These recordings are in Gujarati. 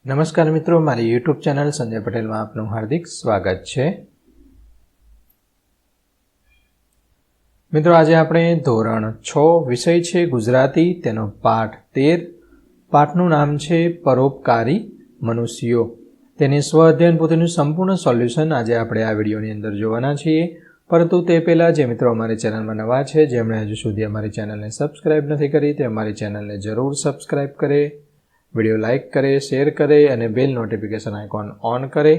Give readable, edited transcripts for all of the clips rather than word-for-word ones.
નમસ્કાર મિત્રો, મારી યુટ્યુબ ચેનલ સંજય પટેલમાં આપનું હાર્દિક સ્વાગત છે। મિત્રો, આજે આપણે ધોરણ 6 વિષય છે ગુજરાતી, તેનો પાઠ 13। પાઠનું નામ છે પરોપકારી મનુષ્યો। તેની સ્વ અધ્યયન પોથીનું સંપૂર્ણ સોલ્યુશન આજે આપણે આ વિડીયોની અંદર જોવાના છીએ। પરંતુ તે પહેલાં જે મિત્રો અમારી ચેનલમાં નવા છે, જેમણે હજુ સુધી અમારી ચેનલને સબસ્ક્રાઈબ નથી કરી, તે અમારી ચેનલને જરૂર સબસ્ક્રાઈબ કરે, વિડીયો લાઇક કરે, શેર કરે અને બેલ નોટિફિકેશન આઇકોન ઓન કરે,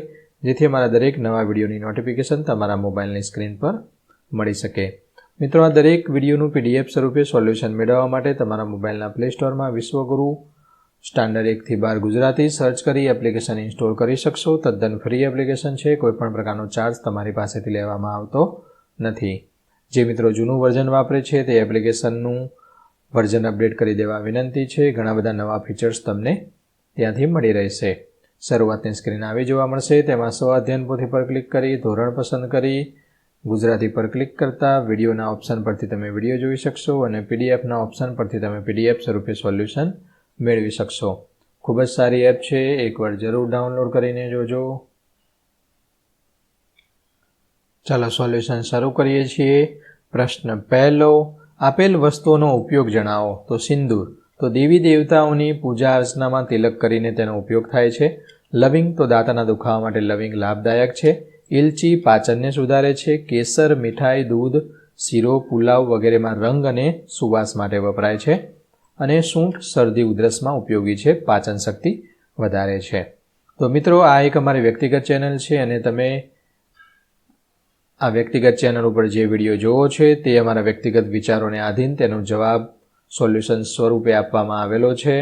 જેથી અમારા દરેક નવા વિડીયોની નોટિફિકેશન તમારા મોબાઈલની સ્ક્રીન પર મળી શકે। મિત્રો, આ દરેક વિડીયોનું PDF સ્વરૂપે સોલ્યુશન મેળવવા માટે તમારા મોબાઈલના પ્લે સ્ટોરમાં વિશ્વગુરુ સ્ટાન્ડર્ડ 1 થી 12 ગુજરાતી સર્ચ કરી એપ્લિકેશન ઇન્સ્ટોલ કરી શકશો। તદ્દન ફ્રી એપ્લિકેશન છે, કોઈપણ પ્રકારનો ચાર્જ તમારી પાસેથી લેવામાં આવતો નથી। જે મિત્રો જૂનું વર્ઝન વાપરે છે તે એપ્લિકેશનનું વર્ઝન અપડેટ કરી દેવા વિનંતી છે। ઘણા બધા નવા ફીચર્સ તમને ત્યાંથી મળી રહેશે। શરૂઆતની સ્ક્રીન આવી જોવા મળશે, તેમાં સ્વ અધ્યયન પોથી પર ક્લિક કરી ધોરણ પસંદ કરી ગુજરાતી પર ક્લિક કરતા વિડીયોના ઓપ્શન પરથી તમે વિડીયો જોઈ શકશો અને PDFના ઓપ્શન પરથી તમે PDF સ્વરૂપે સોલ્યુશન મેળવી શકશો। ખૂબ જ સારી એપ છે, એકવાર જરૂર ડાઉનલોડ કરીને જોજો। ચાલો સોલ્યુશન શરૂ કરીએ છીએ। પ્રશ્ન પહેલો, આપેલ વસ્તુઓનો ઉપયોગ જણાવો। તો સિંદૂર, તો દેવી દેવતાઓની પૂજા અર્ચનામાં તિલક કરીને તેનો ઉપયોગ થાય છે। લવિંગ, તો દાંતના દુખાવા માટે લવિંગ લાભદાયક છે। ઇલચી પાચનને સુધારે છે। કેસર, મીઠાઈ, દૂધ, શીરો, પુલાવ વગેરેમાં રંગ અને સુવાસ માટે વપરાય છે। અને સૂંઠ શરદી ઉધરસમાં ઉપયોગી છે, પાચન શક્તિ વધારે છે। તો મિત્રો, આ એક અમારી વ્યક્તિગત ચેનલ છે અને તમે આ વ્યક્તિગત ચેનલ ઉપર જે વિડીયો જોવો છે તે અમારા વ્યક્તિગત વિચારોને આધીન તેનો જવાબ સોલ્યુશન સ્વરૂપે આપવામાં આવેલો છે।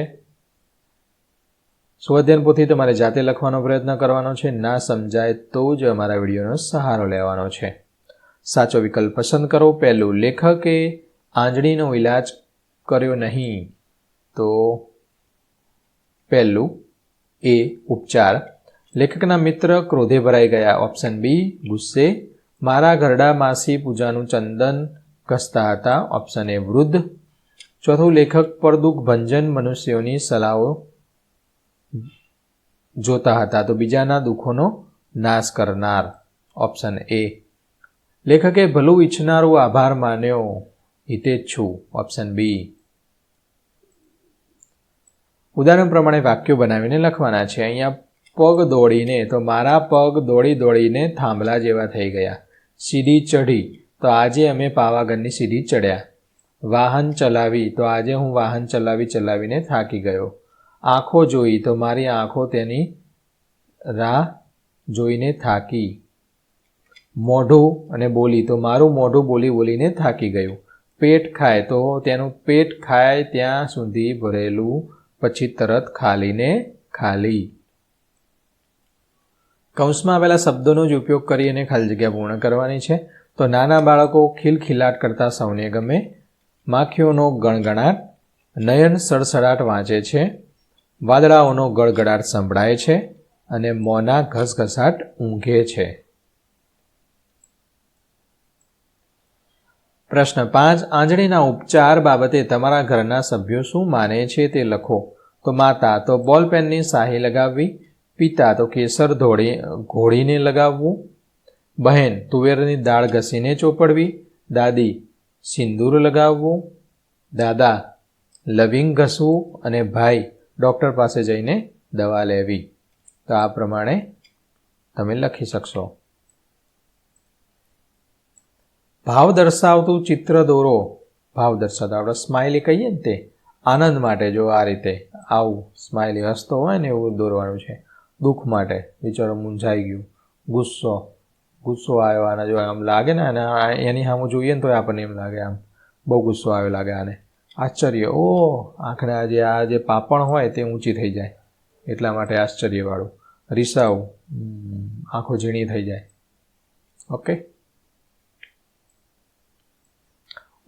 સ્વઅધ્યયન પોથી તમારે જાતે લખવાનો પ્રયત્ન કરવાનો છે, ના સમજાય તો જ અમારા વિડીયોનો સહારો લેવાનો છે। સાચો વિકલ્પ પસંદ કરો। પહેલું, લેખકે આંજણીનો ઇલાજ કર્યો નહીં। તો પહેલું એ ઉપચાર। લેખકના મિત્ર ક્રોધે ભરાઈ ગયા। ઓપ્શન બી ગુસ્સે। મારા ઘરડા માસી પૂજાનું ચંદન ઘસતા હતા। ઓપ્શન એ વૃદ્ધ। ચોથું, લેખક પર દુઃખ ભંજન મનુષ્યોની સલાહો જોતા હતા, તો બીજાના દુઃખોનો નાશ કરનાર। Option A. લેખકે ભલું ઈચ્છનારું આભાર માન્યો, હિતેચ્છુ। Option B. ઉદાહરણ પ્રમાણે વાક્યો બનાવીને લખવાના છે। અહીંયા પગ દોડીને, તો મારા પગ દોડી દોડીને થાંભલા જેવા થઈ ગયા। સીડી ચઢી, તો આજે અમે પાવાગઢની સીડી ચડ્યા। વાહન ચલાવી, તો આજે હું વાહન ચલાવીને થાકી ગયો। આંખો જોઈ, તો મારી આંખો તેની રાહ જોઈને થાકી। મોઢું અને બોલી, તો મારું મોઢું બોલીને થાકી ગયું। પેટ ખાય, તો તેનું પેટ ખાય ત્યાં સુધી ભરેલું, પછી તરત ખાલીને ખાલી। કૌંસમાં આવેલા શબ્દોનો જ ઉપયોગ કરીને ખાલી જગ્યા પૂર્ણ કરવાની છે। તો નાના બાળકો ખિલખિલાટ કરતા સૌને ગમે। માખીઓનો ગણગણાટ, નયન સડસડાટ વાંચે છે। વાદળાઓનો ગડગડાટ સંભળાય છે અને મોંના ઘસઘસાટ ઊંઘે છે। પ્રશ્ન 5, આંજણીના ઉપચાર બાબતે તમારા ઘરના સભ્યો શું માને છે તે લખો। તો માતા, તો બોલપેનની શાહી લગાવવી। પિતા, તો કેસર ઘોળીને લગાવવું। બહેન, તુવેરની દાળ ઘસીને ચોપડવી। દાદી, સિંદૂર લગાવવું। દાદા, લવિંગ ઘસવું। અને ભાઈ, ડૉક્ટર પાસે જઈને દવા લેવી। તો આ પ્રમાણે તમે લખી શકશો। ભાવ દર્શાવતું ચિત્ર દોરો। ભાવ દર્શાવતું આપણે સ્માઇલી કહીએ ને તે, આનંદ માટે જો આ રીતે આવું સ્માઇલી હસતો હોય ને એવું દોરવાનું છે। દુઃખ માટે, બિચારો મૂંઝાઈ ગયું। ગુસ્સો આવ્યો, આને જો આમ લાગે ને, અને એની સામે જોઈએ ને તો આપણને એમ લાગે આમ બહુ ગુસ્સો આવ્યો લાગે આને। આશ્ચર્ય, ઓ આંખના આ જે પાપણ હોય તે ઊંચી થઈ જાય, એટલા માટે આશ્ચર્યવાળું। રીસાવ, આંખો ઝીણી થઈ જાય। ઓકે,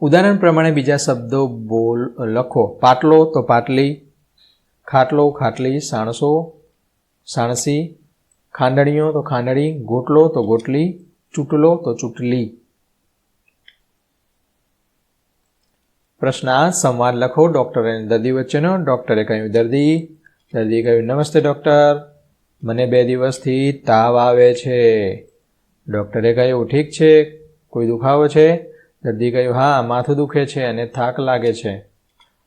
ઉદાહરણ પ્રમાણે બીજા શબ્દો લખો। પાટલો, તો પાટલી। ખાટલો, ખાટલી। સાણસો, સાણસી। ખાંડણીઓ, તો ખાંડણી। ગોટલો, તો ગોટલી। ચૂંટલો, તો ચૂંટલી। પ્રશ્ન 8, સંવાદ લખો ડૉક્ટર અને દર્દી વચ્ચેનો। ડૉક્ટરે કહ્યું, દર્દી, દર્દીએ કહ્યું, નમસ્તે ડૉક્ટર, મને 2 દિવસથી તાવ આવે છે. ડૉક્ટરે કહ્યું, ઠીક છે, કોઈ દુખાવો છે? દર્દીએ કહ્યું, હા, માથું દુખે છે અને થાક લાગે છે.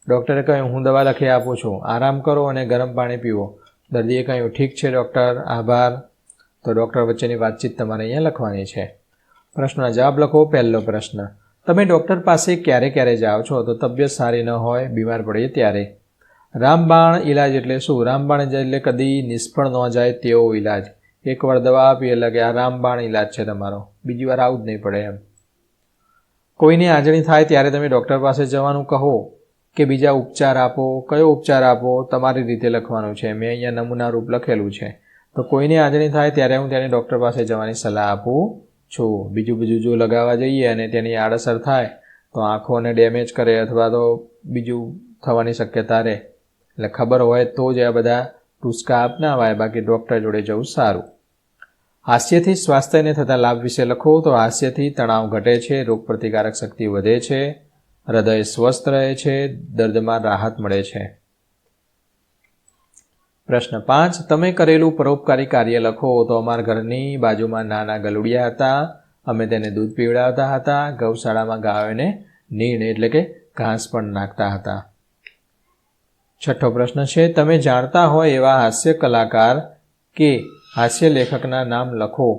ડૉક્ટરે કહ્યું, હું દવા લખી આપું છું, આરામ કરો અને ગરમ પાણી પીવો. દર્દીએ કહ્યું, ઠીક છે ડૉક્ટર, આભાર. તો ડૉક્ટર વચ્ચેની વાતચીત તમારે અહીંયા લખવાની છે. પ્રશ્નના જવાબ લખો. પહેલો પ્રશ્ન, તમે ડૉક્ટર પાસે ક્યારે ક્યારે જાઓ છો? તો તબિયત સારી ન હોય, બીમાર પડીએ ત્યારે. રામબાણ ઇલાજ એટલે શું? રામબાણ એટલે કદી નિષ્ફળ ન જાય તેવો ઇલાજ. એકવાર દવા આપી એટલે કે આ રામબાણ ઇલાજ છે તમારો, બીજી વાર આવું જ નહીં પડે એમ. કોઈની આંજણી થાય ત્યારે તમે ડૉક્ટર પાસે જવાનું કહો કે બીજા ઉપચાર આપો? કયો ઉપચાર આપો તમારી રીતે લખવાનું છે. મેં અહીંયા નમૂના રૂપ લખેલું છે. તો કોઈની આંજણી થાય ત્યારે હું તેને ડૉક્ટર પાસે જવાની સલાહ આપું છું. બીજું જો લગાવવા જઈએ અને તેની આડઅસર થાય તો આંખોને ડેમેજ કરે અથવા તો બીજું થવાની શક્યતા રહે. એટલે ખબર હોય તો જ આ બધા ટૂચકા અપનાવાય, બાકી ડૉક્ટર જોડે જવું સારું. હાસ્યથી સ્વાસ્થ્યને થતા લાભ વિશે લખો. તો હાસ્યથી તણાવ ઘટે છે, રોગપ્રતિકારક શક્તિ વધે છે, હૃદય સ્વસ્થ રહે છે, દર્દમાં રાહત મળે છે. પ્રશ્ન 5, તમે કરેલું પરોપકારી કાર્ય લખો. તો અમારા ઘરની બાજુમાં નાના ગલુડિયા હતા, અમે તેને દૂધ પીવડાવતા હતા, ગૌશાળામાં ગાયોને નીણ એટલે કે ઘાસ પણ નાખતા હતા. છઠ્ઠો પ્રશ્ન છે, તમે જાણતા હોય એવા હાસ્ય કલાકાર કે હાસ્ય લેખકના નામ લખો.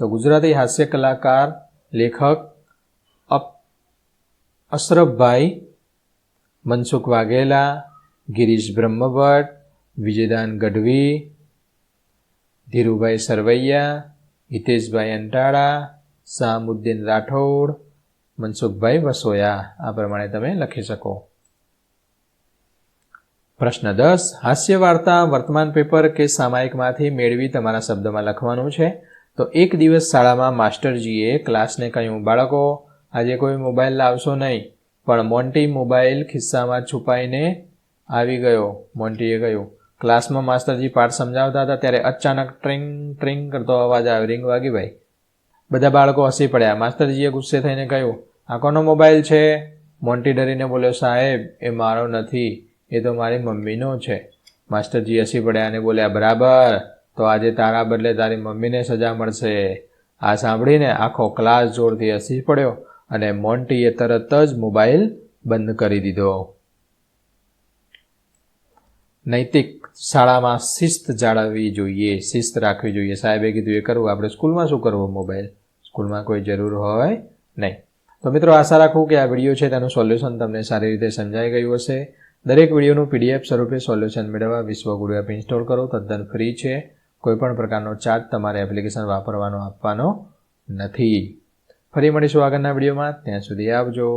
તો ગુજરાતી હાસ્ય કલાકાર લેખક અશરફભાઈ, મનસુખ વાઘેલા, ગિરીશ બ્રહ્મભટ્ટ, વિજયદાન ગઢવી, ધીરુભાઈ સરવૈયા, હિતેશભાઈ અંટાળા, શાહમુદ્દીન રાઠોડ, મનસુખભાઈ વસોયા. આ પ્રમાણે તમે લખી શકો. પ્રશ્ન 10, હાસ્ય વાર્તા વર્તમાન પેપર કે સામાયિકમાંથી મેળવી તમારા શબ્દમાં લખવાનું છે. તો એક દિવસ શાળામાં માસ્ટરજીએ ક્લાસને કહ્યું, બાળકો, આજે કોઈ મોબાઈલ લાવશો નહીં. પણ મોન્ટી મોબાઈલ ખિસ્સામાં છુપાઈને આવી ગયો. મોન્ટીએ કહ્યું. ક્લાસમાં માસ્ટરજી પાઠ સમજાવતા હતા ત્યારે અચાનક ટ્રિંગ ટ્રિંગ કરતો અવાજ આવ્યો. રિંગ વાગી ભાઈ. બધા બાળકો હસી પડ્યા. માસ્ટરજીએ ગુસ્સે થઈને કહ્યું, આ કોનો મોબાઈલ છે? મોન્ટી ડરીને બોલ્યો, સાહેબ, એ મારો નથી, એ તો મારી મમ્મીનો છે. માસ્ટરજી હસી પડ્યા અને બોલ્યા, બરાબર, તો આજે તારા બદલે તારી મમ્મીને સજા મળશે. આ સાંભળીને આખો ક્લાસ જોરથી હસી પડ્યો અને મોન્ટીએ તરત જ મોબાઈલ બંધ કરી દીધો. નૈતિક, શાળામાં શિસ્ત જાળવવી જોઈએ, શિસ્ત રાખવી જોઈએ. સાહેબે કીધું એ કરવું. આપણે સ્કૂલમાં શું કરવું? મોબાઈલ. સ્કૂલમાં કોઈ જરૂર હોય નહીં. તો મિત્રો, આશા રાખું કે આ વિડીયો છે તેનું સોલ્યુશન તમને સારી રીતે સમજાઈ ગયું હશે. દરેક વિડીયોનું PDF સ્વરૂપે સોલ્યુશન મેળવવા વિશ્વગુરુ એપ ઇન્સ્ટોલ કરો. તદ્દન ફ્રી છે. કોઈપણ પ્રકારનો ચાર્જ તમારે એપ્લિકેશન વાપરવાનો આપવાનો નથી. ફરી મળીશું આગળના વિડીયોમાં. ત્યાં સુધી આવજો.